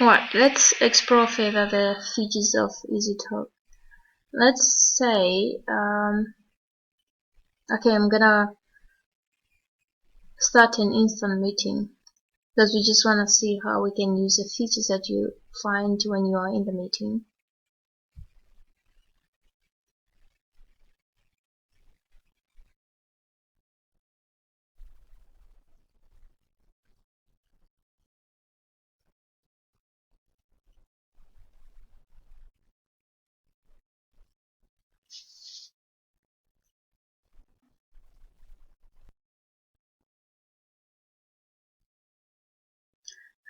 Right, let's explore further the features of ezTalks. Let's say, okay, I'm gonna start an instant meeting because we just want to see how we can use the features that you find when you are in the meeting.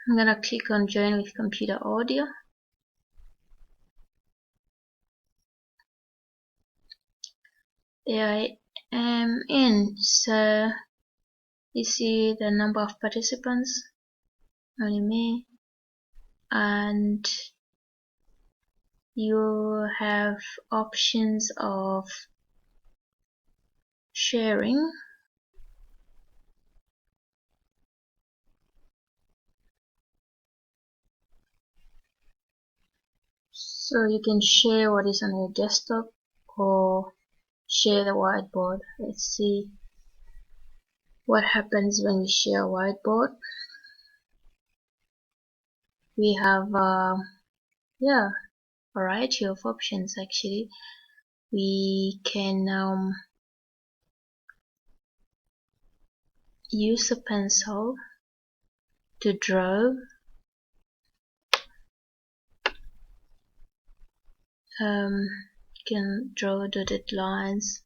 I'm gonna click on join with computer audio. There I am in. So you see the number of participants, only me, and you have options of sharing. So you can share what is on your desktop or share the whiteboard. Let's see what happens when we share a whiteboard. We have yeah, a variety of options actually. We can use a pencil to draw. You can draw dotted lines.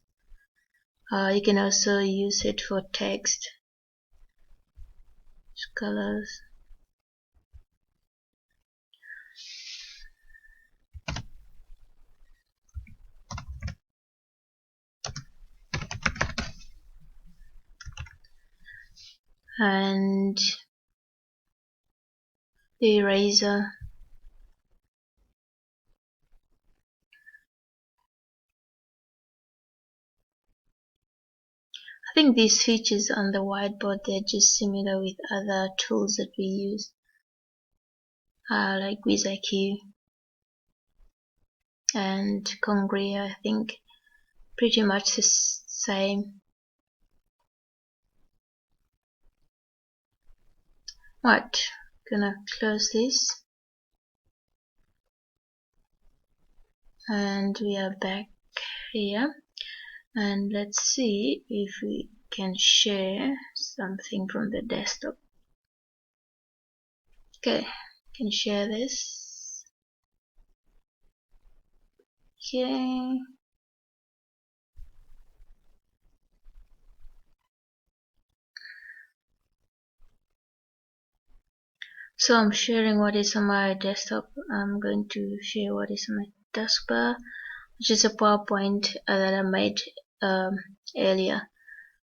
You can also use it for text, colors. And the eraser. I think these features on the whiteboard, they're just similar with other tools that we use, like WizIQ and Congria. I think pretty much the same. Right, gonna close this, and we are back here, and let's see if we can share something from the desktop. Okay, can share this. Okay, so I'm sharing what is on my desktop. I'm going to share what is on my taskbar, which is a PowerPoint that I made earlier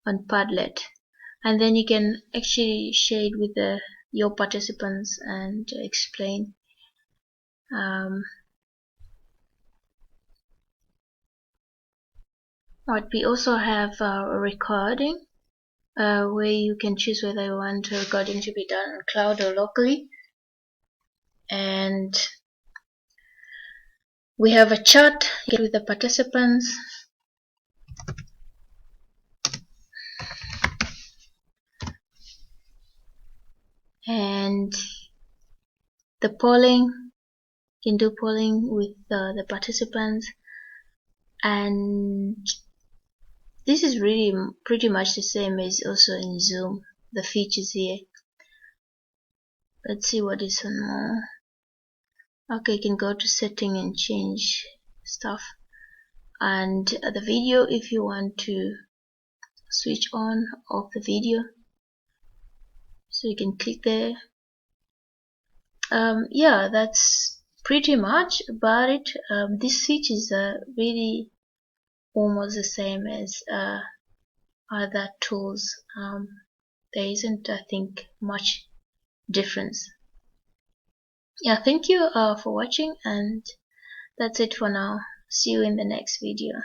on Padlet, and then you can actually share it with your participants and explain. Right, we also have a recording where you can choose whether you want a recording to be done on cloud or locally, and we have a chat with the participants. And the polling, you can do polling with the participants, and this is really pretty much the same as also in Zoom, the features here. Let's see what is on more. Okay, you can go to setting and change stuff, and the video, if you want to switch on off the video, so you can click there. Yeah, that's pretty much about it. These features are really almost the same as other tools. There isn't, I think, much difference. Yeah, thank you for watching, and that's it for now. See you in the next video.